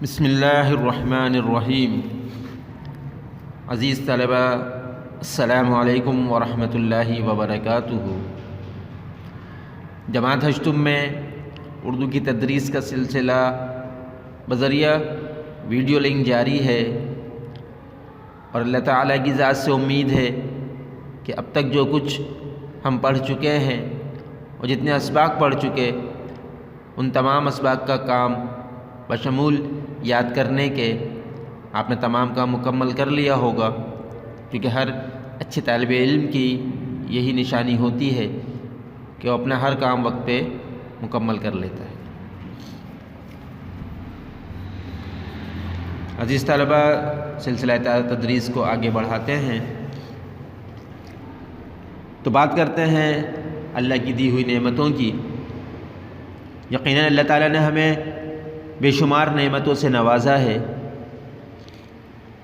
بسم اللہ الرحمن الرحیم۔ عزیز طلبہ، السلام علیکم ورحمۃ اللہ وبرکاتہ۔ جماعت ہشتم میں اردو کی تدریس کا سلسلہ بذریعہ ویڈیو لنک جاری ہے، اور اللہ تعالیٰ کی ذات سے امید ہے کہ اب تک جو کچھ ہم پڑھ چکے ہیں اور جتنے اسباق پڑھ چکے، ان تمام اسباق کا کام بشمول یاد کرنے کے آپ نے تمام کام مکمل کر لیا ہوگا، کیونکہ ہر اچھے طالب علم کی یہی نشانی ہوتی ہے کہ وہ اپنا ہر کام وقت پہ مکمل کر لیتا ہے۔ عزیز طلبہ، سلسلہ تدریس کو آگے بڑھاتے ہیں تو بات کرتے ہیں اللہ کی دی ہوئی نعمتوں کی۔ یقیناً اللہ تعالیٰ نے ہمیں بے شمار نعمتوں سے نوازا ہے،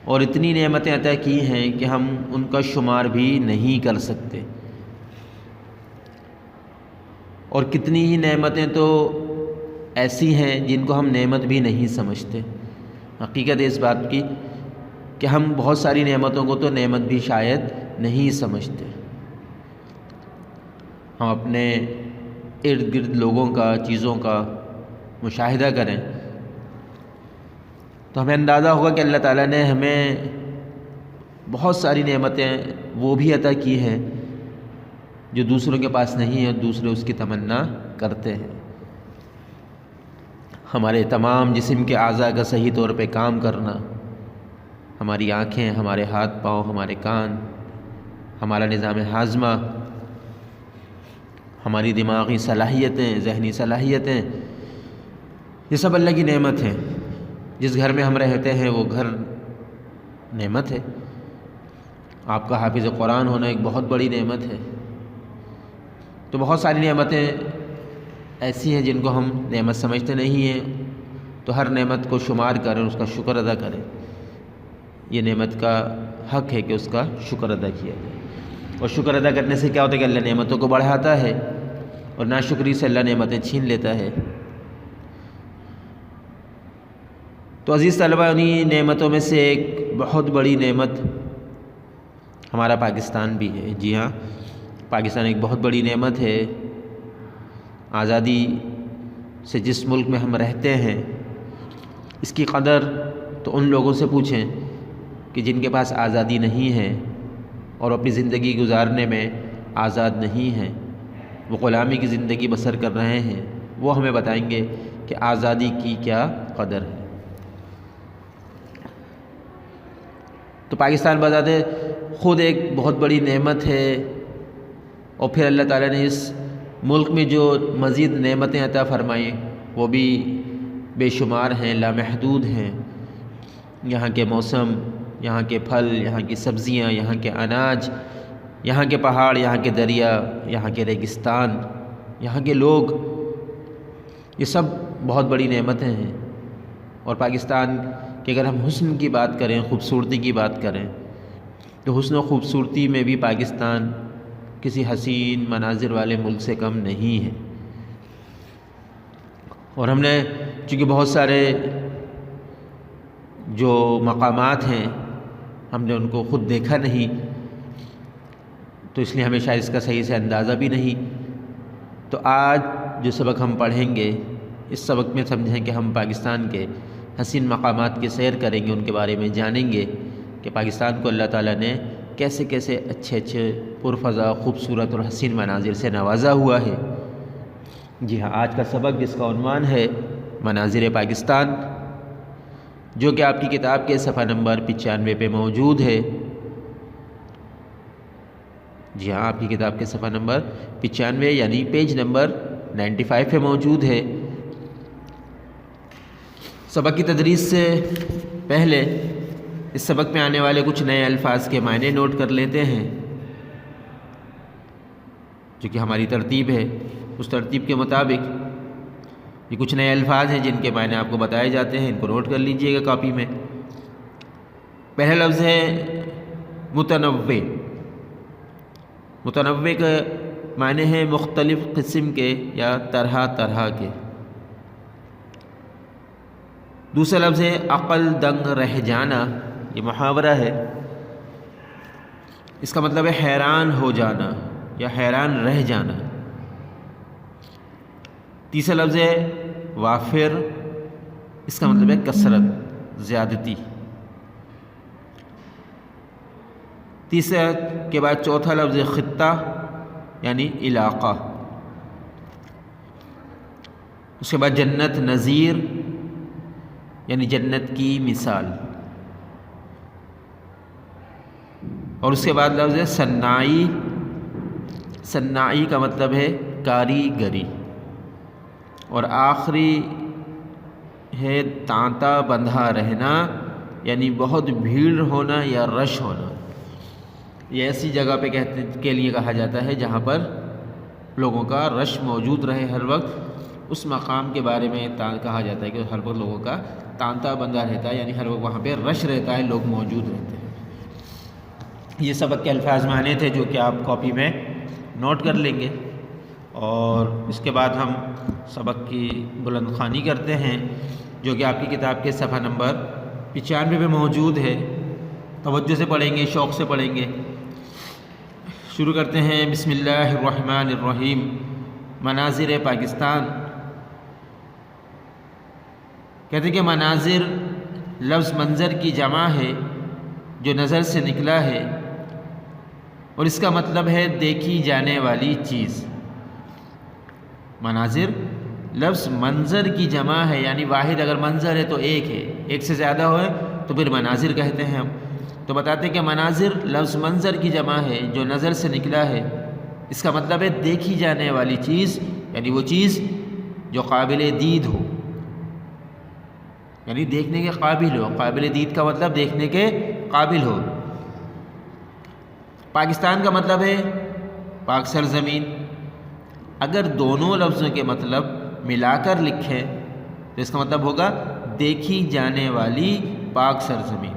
اور اتنی نعمتیں عطا کی ہیں کہ ہم ان کا شمار بھی نہیں کر سکتے، اور کتنی ہی نعمتیں تو ایسی ہیں جن کو ہم نعمت بھی نہیں سمجھتے۔ حقیقت اس بات کی کہ ہم بہت ساری نعمتوں کو تو نعمت بھی شاید نہیں سمجھتے۔ ہم اپنے ارد گرد لوگوں کا، چیزوں کا مشاہدہ کریں تو ہمیں اندازہ ہوگا کہ اللہ تعالیٰ نے ہمیں بہت ساری نعمتیں وہ بھی عطا کی ہیں جو دوسروں کے پاس نہیں ہیں، دوسرے اس کی تمنا کرتے ہیں۔ ہمارے تمام جسم کے اعضاء کا صحیح طور پہ کام کرنا، ہماری آنکھیں، ہمارے ہاتھ پاؤں، ہمارے کان، ہمارا نظام ہاضمہ، ہماری دماغی صلاحیتیں، ذہنی صلاحیتیں، یہ سب اللہ کی نعمت ہیں۔ جس گھر میں ہم رہتے ہیں وہ گھر نعمت ہے۔ آپ کا حافظ قرآن ہونا ایک بہت بڑی نعمت ہے۔ تو بہت ساری نعمتیں ایسی ہیں جن کو ہم نعمت سمجھتے نہیں ہیں، تو ہر نعمت کو شمار کریں، اس کا شکر ادا کریں۔ یہ نعمت کا حق ہے کہ اس کا شکر ادا کیا جائے، اور شکر ادا کرنے سے کیا ہوتا ہے کہ اللہ نعمتوں کو بڑھاتا ہے، اور ناشکری سے اللہ نعمتیں چھین لیتا ہے۔ تو عزیز طلبہ، انہی نعمتوں میں سے ایک بہت بڑی نعمت ہمارا پاکستان بھی ہے۔ جی ہاں، پاکستان ایک بہت بڑی نعمت ہے۔ آزادی سے جس ملک میں ہم رہتے ہیں، اس کی قدر تو ان لوگوں سے پوچھیں کہ جن کے پاس آزادی نہیں ہے اور اپنی زندگی گزارنے میں آزاد نہیں ہیں، وہ غلامی کی زندگی بسر کر رہے ہیں، وہ ہمیں بتائیں گے کہ آزادی کی کیا قدر ہے۔ تو پاکستان بذات خود ایک بہت بڑی نعمت ہے، اور پھر اللہ تعالیٰ نے اس ملک میں جو مزید نعمتیں عطا فرمائیں وہ بھی بے شمار ہیں، لامحدود ہیں۔ یہاں کے موسم، یہاں کے پھل، یہاں کی سبزیاں، یہاں کے اناج، یہاں کے پہاڑ، یہاں کے دریا، یہاں کے ریگستان، یہاں کے لوگ، یہ سب بہت بڑی نعمتیں ہیں۔ اور پاکستان کہ اگر ہم حسن کی بات کریں، خوبصورتی کی بات کریں، تو حسن و خوبصورتی میں بھی پاکستان کسی حسین مناظر والے ملک سے کم نہیں ہے۔ اور ہم نے چونکہ بہت سارے جو مقامات ہیں ہم نے ان کو خود دیکھا نہیں، تو اس لیے ہمیں شاید اس کا صحیح سے اندازہ بھی نہیں۔ تو آج جو سبق ہم پڑھیں گے، اس سبق میں سمجھیں کہ ہم پاکستان کے حسین مقامات کی سیر کریں گے، ان کے بارے میں جانیں گے کہ پاکستان کو اللہ تعالیٰ نے کیسے کیسے اچھے اچھے پرفضا، خوبصورت اور حسین مناظر سے نوازا ہوا ہے۔ جی ہاں، آج کا سبق جس کا عنوان ہے مناظر پاکستان، جو کہ آپ کی کتاب کے صفحہ نمبر 95 پہ موجود ہے۔ جی ہاں، آپ کی کتاب کے صفحہ نمبر 95 یعنی پیج نمبر 95 پہ موجود ہے۔ سبق کی تدریس سے پہلے اس سبق میں آنے والے کچھ نئے الفاظ کے معنی نوٹ کر لیتے ہیں، جو کہ ہماری ترتیب ہے۔ اس ترتیب کے مطابق یہ کچھ نئے الفاظ ہیں جن کے معنی آپ کو بتائے جاتے ہیں، ان کو نوٹ کر لیجئے گا کاپی میں۔ پہلا لفظ ہے متنوع۔ متنوع کا معنی ہے مختلف قسم کے یا طرح طرح کے۔ دوسرا لفظ ہے عقل دنگ رہ جانا، یہ محاورہ ہے، اس کا مطلب ہے حیران ہو جانا یا حیران رہ جانا۔ تیسرا لفظ ہے وافر، اس کا مطلب ہے کثرت، زیادتی۔ تیسرا کے بعد چوتھا لفظ ہے خطہ یعنی علاقہ۔ اس کے بعد جنت نظیر یعنی جنت کی مثال، اور اس کے بعد لفظ ہے صناعی، صناعی کا مطلب ہے کاریگری، اور آخری ہے تانتا بندھا رہنا یعنی بہت بھیڑ ہونا یا رش ہونا۔ یہ ایسی جگہ پہ کے لیے کہا جاتا ہے جہاں پر لوگوں کا رش موجود رہے ہر وقت، اس مقام کے بارے میں کہا جاتا ہے کہ ہر وقت لوگوں کا تانتا بندھا رہتا ہے، یعنی ہر وقت وہاں پہ رش رہتا ہے، لوگ موجود رہتے ہیں۔ یہ سبق کے الفاظ معنی تھے جو کہ آپ کاپی میں نوٹ کر لیں گے، اور اس کے بعد ہم سبق کی بلند خوانی کرتے ہیں جو کہ آپ کی کتاب کے صفحہ نمبر 95 پہ موجود ہے۔ توجہ سے پڑھیں گے، شوق سے پڑھیں گے۔ شروع کرتے ہیں۔ بسم اللہ الرحمن الرحیم۔ مناظر پاکستان۔ کہتے ہیں کہ مناظر لفظ منظر کی جمع ہے جو نظر سے نکلا ہے، اور اس کا مطلب ہے دیکھی جانے والی چیز۔ مناظر لفظ منظر کی جمع ہے، یعنی واحد اگر منظر ہے تو ایک ہے، ایک سے زیادہ ہوئے تو پھر مناظر کہتے ہیں ہم۔ تو بتاتے ہیں کہ مناظر لفظ منظر کی جمع ہے جو نظر سے نکلا ہے، اس کا مطلب ہے دیکھی جانے والی چیز، یعنی وہ چیز جو قابل دید ہو، یعنی دیکھنے کے قابل ہو۔ قابل دید کا مطلب دیکھنے کے قابل ہو۔ پاکستان کا مطلب ہے پاک سرزمین۔ اگر دونوں لفظوں کے مطلب ملا کر لکھیں تو اس کا مطلب ہوگا دیکھی جانے والی پاک سرزمین۔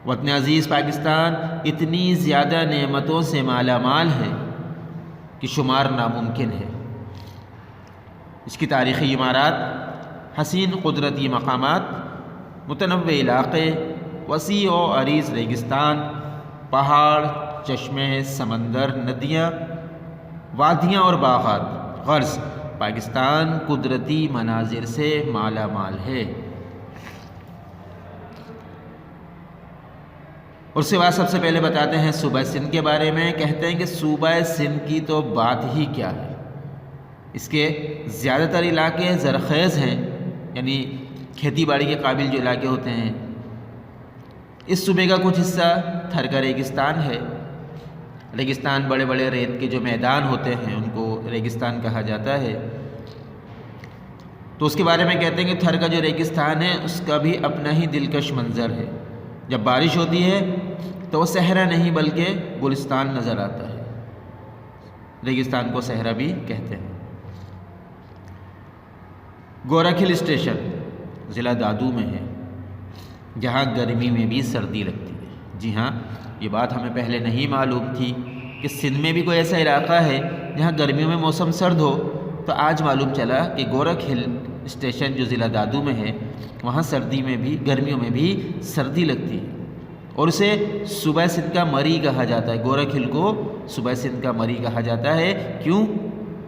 وطن عزیز پاکستان اتنی زیادہ نعمتوں سے مالا مال ہے کہ شمار ناممکن ہے۔ اس کی تاریخی عمارات، حسین قدرتی مقامات، متنوع علاقے، وسیع و عریض ریگستان، پہاڑ، چشمے، سمندر، ندیاں، وادیاں اور باغات، غرض پاکستان قدرتی مناظر سے مالا مال ہے۔ اور سوا سب سے پہلے بتاتے ہیں صوبہ سندھ کے بارے میں۔ کہتے ہیں کہ صوبہ سندھ کی تو بات ہی کیا ہے، اس کے زیادہ تر علاقے زرخیز ہیں، یعنی کھیتی باڑی کے قابل جو علاقے ہوتے ہیں۔ اس صوبے کا کچھ حصہ تھر کا ریگستان ہے۔ ریگستان بڑے بڑے ریت کے جو میدان ہوتے ہیں ان کو ریگستان کہا جاتا ہے۔ تو اس کے بارے میں کہتے ہیں کہ تھر کا جو ریگستان ہے اس کا بھی اپنا ہی دلکش منظر ہے۔ جب بارش ہوتی ہے تو وہ صحرا نہیں بلکہ گلستان نظر آتا ہے۔ ریگستان کو صحرا بھی کہتے ہیں۔ گورکھ ہل اسٹیشن ضلع دادو میں ہے، جہاں گرمی میں بھی سردی لگتی ہے۔ جی ہاں، یہ بات ہمیں پہلے نہیں معلوم تھی کہ سندھ میں بھی کوئی ایسا علاقہ ہے جہاں گرمیوں میں موسم سرد ہو، تو آج معلوم چلا کہ گورکھ ہل اسٹیشن جو ضلع دادو میں ہے وہاں سردی میں بھی، گرمیوں میں بھی سردی لگتی ہے، اور اسے صوبہ سندھ کا مری کہا جاتا ہے۔ گورکھ ہل کو صوبہ سندھ کا مری کہا جاتا ہے۔ کیوں؟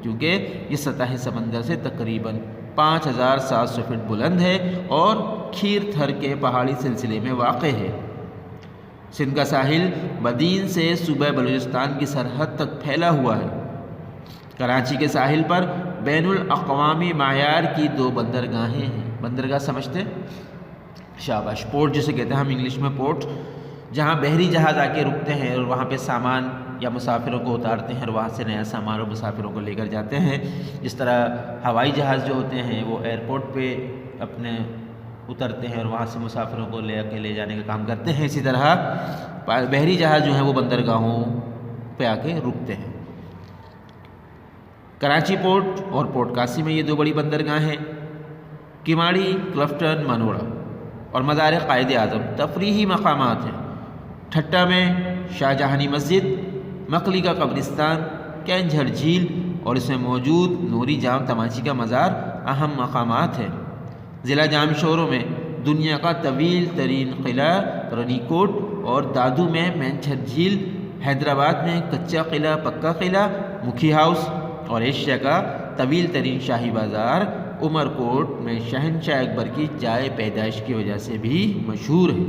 کیونکہ یہ سطح سمندر سے تقریباً 5700 فٹ بلند ہے اور کھیر تھر کے پہاڑی سلسلے میں واقع ہے۔ سندھ کا ساحل بدین سے صوبہ بلوچستان کی سرحد تک پھیلا ہوا ہے۔ کراچی کے ساحل پر بین الاقوامی معیار کی 2 بندرگاہیں ہیں۔ بندرگاہ سمجھتے؟ شاباش، پورٹ جسے کہتے ہیں ہم انگلش میں پورٹ، جہاں بحری جہاز آ کے رکتے ہیں اور وہاں پہ سامان یا مسافروں کو اتارتے ہیں اور وہاں سے نیا سامان اور مسافروں کو لے کر جاتے ہیں۔ جس طرح ہوائی جہاز جو ہوتے ہیں وہ ایئرپورٹ پہ اپنے اترتے ہیں اور وہاں سے مسافروں کو لے جانے کا کام کرتے ہیں، اسی طرح بحری جہاز جو ہیں وہ بندرگاہوں پہ آ کے رکتے ہیں۔ کراچی پورٹ اور پورٹ کاسی میں یہ 2 بڑی بندرگاہیں ہیں۔ کماڑی، کلفٹن، منوڑا اور مزار قائد اعظم تفریحی مقامات ہیں۔ ٹھٹا میں شاہجہانی مسجد، مقلی کا قبرستان، کینجھر جھیل اور اس میں موجود نوری جام تماچی کا مزار اہم مقامات ہیں۔ ضلع جامشورو میں دنیا کا طویل ترین قلعہ رنی کوٹ اور دادو میں مینچھر جھیل، حیدرآباد میں کچا قلعہ پکا قلعہ مکھی ہاؤس، اور ایشیا کا طویل ترین شاہی بازار عمر کوٹ میں شہنشاہ اکبر کی جائے پیدائش کی وجہ سے بھی مشہور ہے۔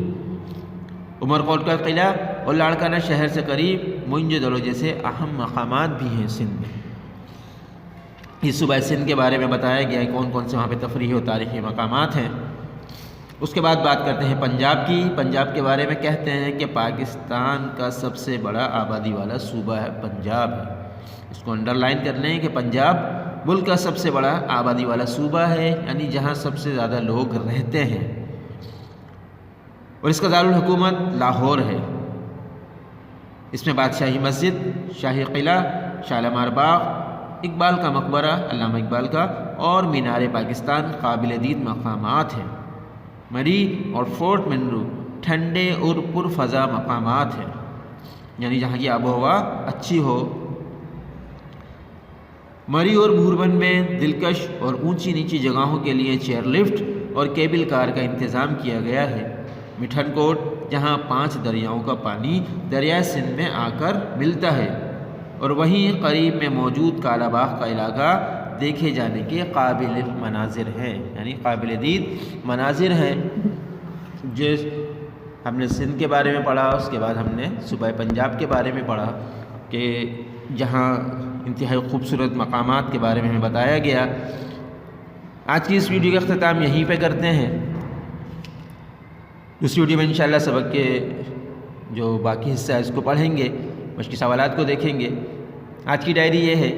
عمر کوٹ کا قلعہ اور لاڑکانہ شہر سے قریب موئنجو دڑو جیسے اہم مقامات بھی ہیں سندھ میں۔ اس صوبہ سندھ کے بارے میں بتایا گیا ہے کون کون سے وہاں پہ تفریحی اور تاریخی مقامات ہیں۔ اس کے بعد بات کرتے ہیں پنجاب کی۔ پنجاب کے بارے میں کہتے ہیں کہ پاکستان کا سب سے بڑا آبادی والا صوبہ ہے پنجاب ہے۔ اس کو انڈر لائن کر لیں کہ پنجاب ملک کا سب سے بڑا آبادی والا صوبہ ہے، یعنی جہاں سب سے زیادہ لوگ رہتے ہیں، اور اس کا دارالحکومت لاہور ہے۔ اس میں بادشاہی مسجد، شاہی قلعہ، شالمار باغ، اقبال کا مقبرہ علامہ اقبال کا، اور مینار پاکستان قابل دید مقامات ہیں۔ مری اور فورٹ منرو ٹھنڈے اور پرفضا مقامات ہیں، یعنی جہاں کی آب و ہوا اچھی ہو۔ مری اور بھوربن میں دلکش اور اونچی نیچی جگہوں کے لیے چیئر لفٹ اور کیبل کار کا انتظام کیا گیا ہے۔ مٹھن کوٹ جہاں 5 دریاؤں کا پانی دریائے سندھ میں آ کر ملتا ہے، اور وہیں قریب میں موجود کالا باغ کا علاقہ دیکھے جانے کے قابل مناظر ہیں، یعنی قابل دید مناظر ہیں۔ جس ہم نے سندھ کے بارے میں پڑھا، اس کے بعد ہم نے صوبہ پنجاب کے بارے میں پڑھا کہ جہاں انتہائی خوبصورت مقامات کے بارے میں ہمیں بتایا گیا۔ آج کی اس ویڈیو کا اختتام یہیں پہ کرتے ہیں۔ دوسری ویڈیو میں انشاءاللہ سبق کے جو باقی حصہ ہے اس کو پڑھیں گے، مشقی سوالات کو دیکھیں گے۔ آج کی ڈائری یہ ہے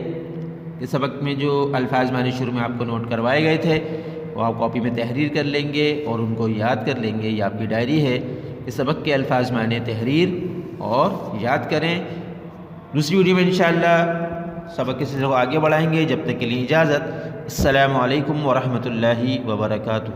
کہ سبق میں جو الفاظ میں نے شروع میں آپ کو نوٹ کروائے گئے تھے وہ آپ کاپی میں تحریر کر لیں گے اور ان کو یاد کر لیں گے۔ یہ آپ کی ڈائری ہے کہ سبق کے الفاظ معنی تحریر اور یاد کریں۔ دوسری ویڈیو میں انشاءاللہ سبق کے سلسلے کو آگے بڑھائیں گے۔ جب تک کے لیے اجازت۔ السلام علیکم ورحمۃ اللہ وبرکاتہ۔